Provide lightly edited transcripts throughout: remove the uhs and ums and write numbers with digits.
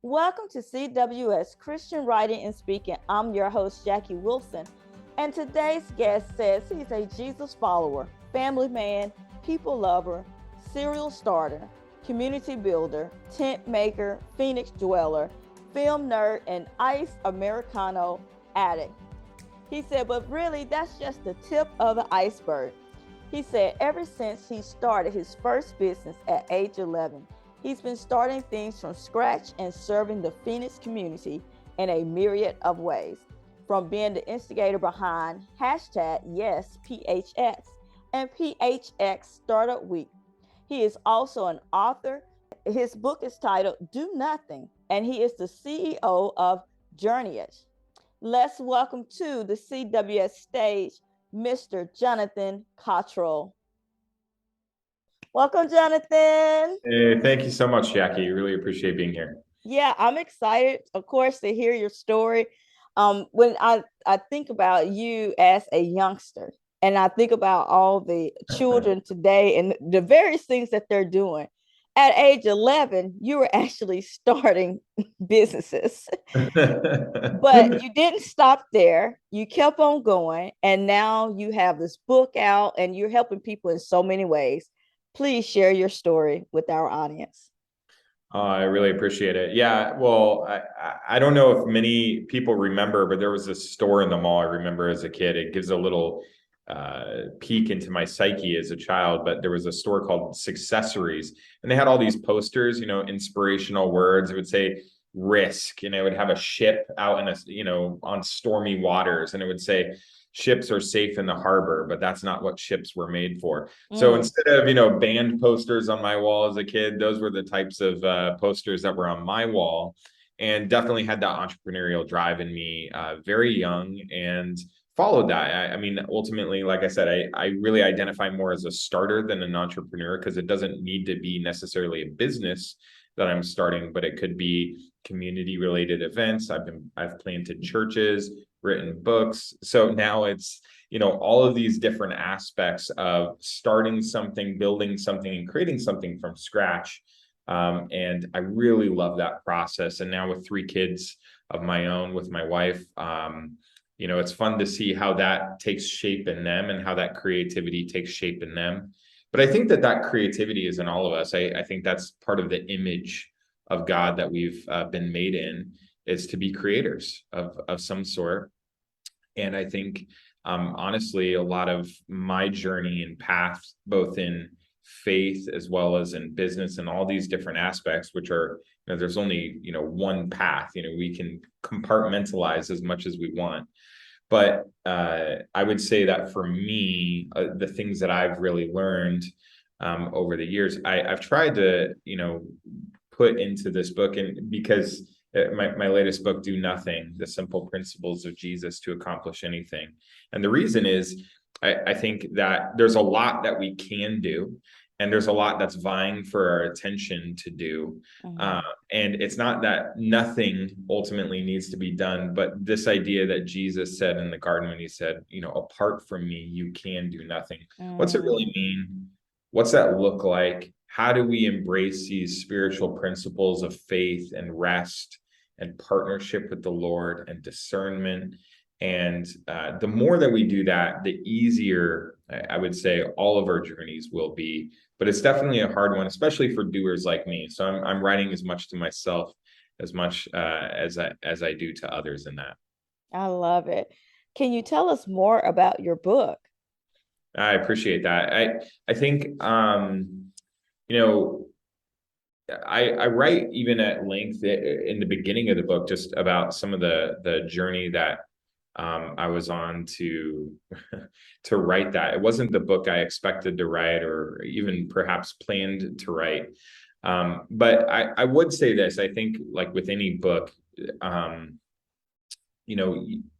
Welcome to CWS Christian Writing and Speaking. I'm your host, Jackie Wilson, and today's guest says he's a Jesus follower, family man, people lover, serial starter, community builder, tent maker, Phoenix dweller, film nerd, and iced Americano addict. He said, but really, that's just the tip of the iceberg. He said, ever since he started his first business at age 11, he's been starting things from scratch and serving the Phoenix community in a myriad of ways, from being the instigator behind #YesPHX and PHX Startup Week. He is also an author. His book is titled Do Nothing, and he is the CEO of Journeyage. Let's welcome to the CWS stage, Mr. Jonathan Cottrell. Welcome, Jonathan. Hey, thank you so much, Jackie. Really appreciate being here. Yeah, I'm excited, of course, to hear your story. When I think about you as a youngster, and I think about all the children today and the various things that they're doing. At age 11, you were actually starting businesses, but you didn't stop there. You kept on going, and now you have this book out and you're helping people in so many ways. Please share your story with our audience. I really appreciate it. Yeah, well, I don't know if many people remember, but there was a store in the mall I remember as a kid. It gives a little peek into my psyche as a child, but there was a store called Successories, and they had all these posters, inspirational words. It would say risk, and it would have a ship out in on stormy waters, and it would say ships are safe in the harbor, but that's not what ships were made for. So instead of, band posters on my wall as a kid, those were the types of posters that were on my wall, and definitely had that entrepreneurial drive in me very young, and followed that. I mean, ultimately, like I said, I really identify more as a starter than an entrepreneur, because it doesn't need to be necessarily a business that I'm starting, but it could be community related events. I've planted churches, written books. So now it's, all of these different aspects of starting something, building something, and creating something from scratch. And I really love that process. And now with 3 kids of my own with my wife, it's fun to see how that takes shape in them and how that creativity takes shape in them. But I think that creativity is in all of us. I think that's part of the image of God that we've been made in, is to be creators of some sort. And I think, honestly, a lot of my journey and path, both in faith as well as in business and all these different aspects, which are, there's only, one path, we can compartmentalize as much as we want. But I would say that for me, the things that I've really learned over the years, I've tried to, put into this book, and because my latest book, Do Nothing, The Simple Principles of Jesus to Accomplish Anything. And the reason is, I think that there's a lot that we can do, and there's a lot that's vying for our attention to do. And it's not that nothing ultimately needs to be done, but this idea that Jesus said in the garden when he said, apart from me, you can do nothing. What's it really mean? What's that look like? How do we embrace these spiritual principles of faith and rest and partnership with the Lord and discernment? And the more that we do that, the easier, I would say, all of our journeys will be. But it's definitely a hard one, especially for doers like me. So I'm writing as much to myself as much as I do to others in that. I love it. Can you tell us more about your book? I appreciate that. I think I write even at length in the beginning of the book just about some of the journey that I was on to write that. It wasn't the book I expected to write or even perhaps planned to write. But I would say this, I think, like with any book,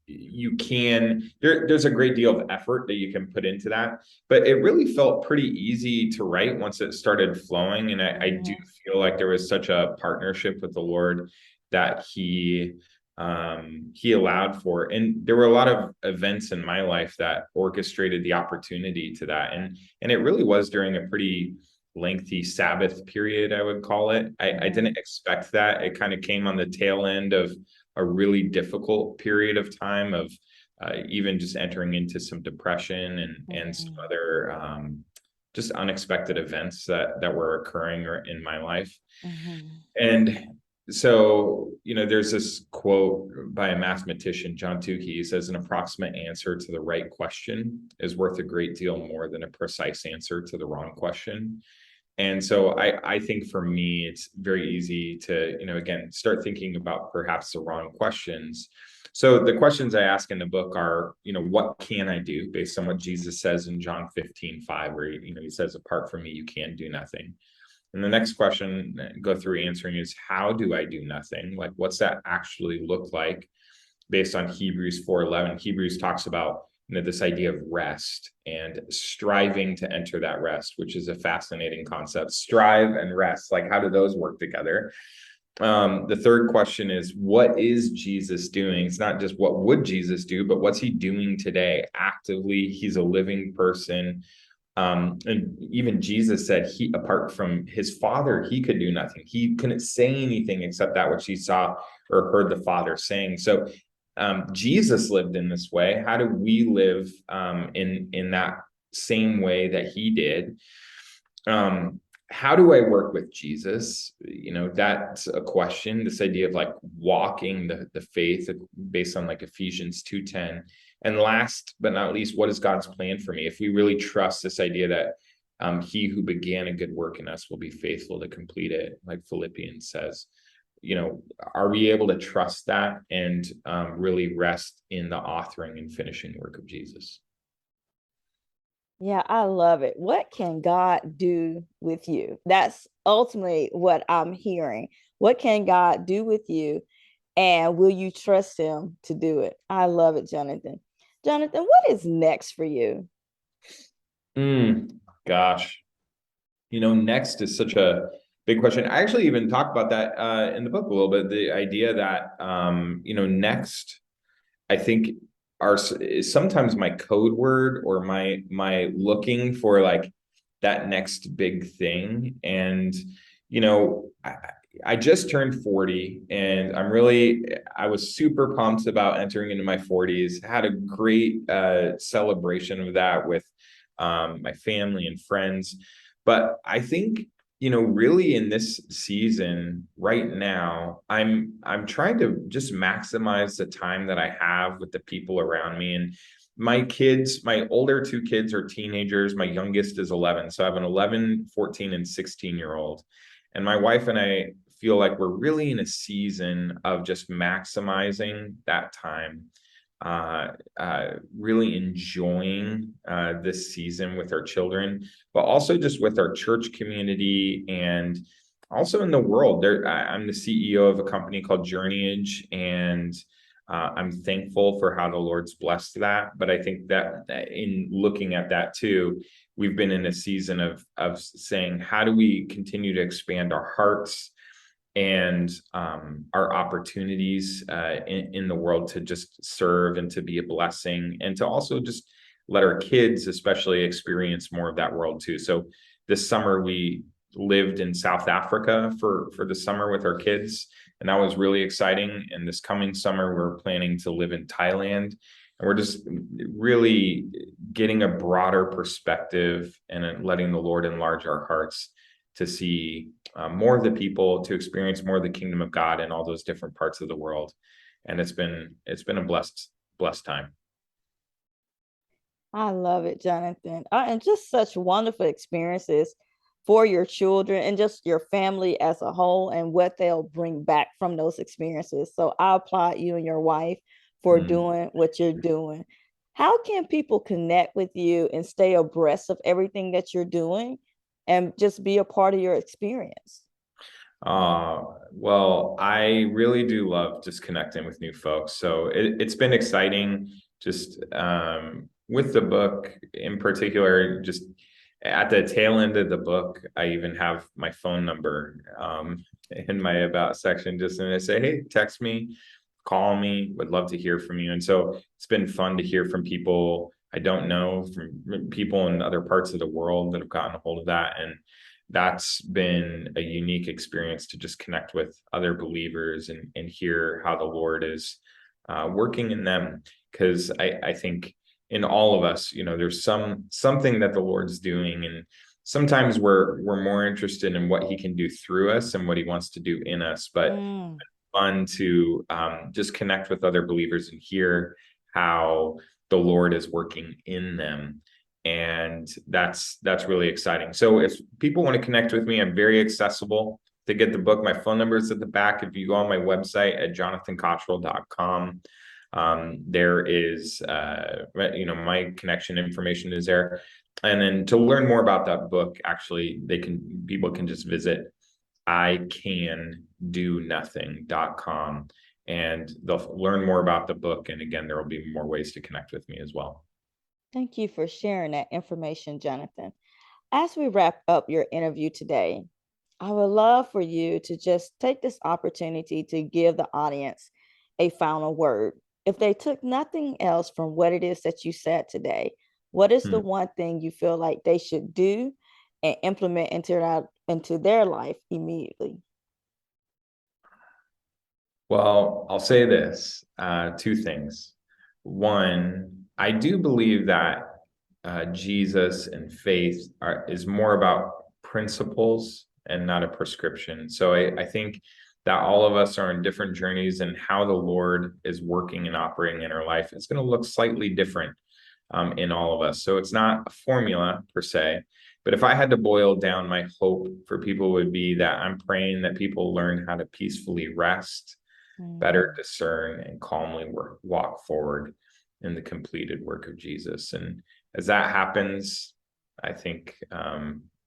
you can, there's a great deal of effort that you can put into that, but it really felt pretty easy to write once it started flowing. And I do feel like there was such a partnership with the Lord that he allowed for. And there were a lot of events in my life that orchestrated the opportunity to that. And it really was during a pretty lengthy Sabbath period, I would call it. I didn't expect that. It kind of came on the tail end of a really difficult period of time of even just entering into some depression and some other just unexpected events that were occurring in my life. And so, there's this quote by a mathematician, John Tukey. He says, an approximate answer to the right question is worth a great deal more than a precise answer to the wrong question. And so I think for me, it's very easy to, again, start thinking about perhaps the wrong questions. So the questions I ask in the book are, what can I do based on what Jesus says in John 15:5, where, he says, apart from me, you can do nothing. And the next question go through answering is, how do I do nothing? Like, what's that actually look like based on Hebrews 4:11? Hebrews talks about, this idea of rest and striving to enter that rest, which is a fascinating concept. Strive and rest, like how do those work together? The third question is, what is Jesus doing? It's not just what would Jesus do, but what's he doing today actively? He's a living person. And even Jesus said apart from his Father, he could do nothing. He couldn't say anything except that which he saw or heard the Father saying. So Jesus lived in this way. How do we live in that same way that he did? How do I work with Jesus? That's a question. This idea of like walking the faith based on like Ephesians 2:10. And last but not least, what is God's plan for me? If we really trust this idea that he who began a good work in us will be faithful to complete it, like Philippians says, are we able to trust that and really rest in the authoring and finishing work of Jesus? Yeah, I love it. What can God do with you? That's ultimately what I'm hearing. What can God do with you? And will you trust him to do it? I love it, Jonathan. Jonathan, what is next for you? Gosh, next is such a big question. I actually even talk about that in the book a little bit. The idea that, next, I think is sometimes my code word or my looking for like that next big thing. And, I just turned 40 and I was super pumped about entering into my 40s, had a great celebration of that with my family and friends. But I think, really in this season right now, I'm trying to just maximize the time that I have with the people around me. And my older two kids are teenagers. My youngest is 11. So I have an 11, 14, and 16-year-old. And my wife and I feel like we're really in a season of just maximizing that time, really enjoying this season with our children, but also just with our church community and also in the world. I'm the CEO of a company called Journeyage, and I'm thankful for how the Lord's blessed that. But I think that in looking at that too, we've been in a season of saying, how do we continue to expand our hearts and our opportunities in the world to just serve and to be a blessing, and to also just let our kids especially experience more of that world too. So this summer we lived in South Africa for the summer with our kids, and that was really exciting. And this coming summer we're planning to live in Thailand, and we're just really getting a broader perspective and letting the Lord enlarge our hearts to see more of the people, to experience more of the kingdom of God in all those different parts of the world. And it's been a blessed time. I love it, Jonathan. And just such wonderful experiences for your children and just your family as a whole, and what they'll bring back from those experiences. So I applaud you and your wife for doing what you're doing. How can people connect with you and stay abreast of everything that you're doing and just be a part of your experience? Well, I really do love just connecting with new folks. So it's been exciting just with the book in particular. Just at the tail end of the book, I even have my phone number in my about section, just and I say, hey, text me, call me, would love to hear from you. And so it's been fun to hear from people I don't know, from people in other parts of the world that have gotten a hold of that. And that's been a unique experience to just connect with other believers and hear how the Lord is working in them. Because I think in all of us, there's something that the Lord's doing, and sometimes we're more interested in what He can do through us and what He wants to do in us. But Mm. fun to just connect with other believers and hear how the Lord is working in them. And that's really exciting. So if people want to connect with me, I'm very accessible to get the book. My phone number is at the back. If you go on my website at jonathancottrell.com, there is, my connection information is there. And then to learn more about that book, actually, people can just visit icandonothing.com, and they'll learn more about the book. And again, there will be more ways to connect with me as well. Thank you for sharing that information, Jonathan. As we wrap up your interview today, I would love for you to just take this opportunity to give the audience a final word. If they took nothing else from what it is that you said today, what is the one thing you feel like they should do and implement into their life immediately? Well, I'll say this, two things. One, I do believe that Jesus and faith is more about principles and not a prescription. So I think that all of us are in different journeys, and how the Lord is working and operating in our life is going to look slightly different in all of us. So it's not a formula per se. But if I had to boil down, my hope for people would be that I'm praying that people learn how to peacefully rest, better Mm. discern, and calmly walk forward in the completed work of Jesus. And as that happens, I think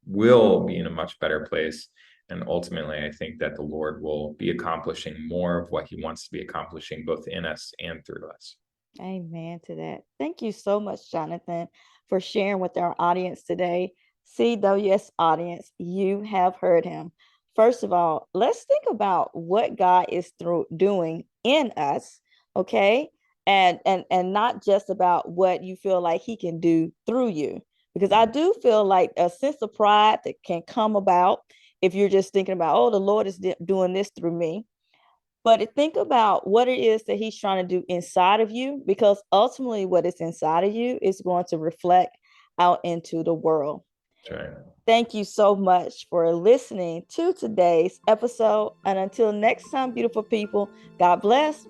we'll be in a much better place. And ultimately, I think that the Lord will be accomplishing more of what He wants to be accomplishing, both in us and through us. Amen to that. Thank you so much, Jonathan, for sharing with our audience today. CWS audience, you have heard him. First of all, let's think about what God is doing in us, okay? And not just about what you feel like he can do through you. Because I do feel like a sense of pride that can come about if you're just thinking about, oh, the Lord is doing this through me. But think about what it is that he's trying to do inside of you, because ultimately what is inside of you is going to reflect out into the world. That's right. Thank you so much for listening to today's episode. And until next time, beautiful people, God bless.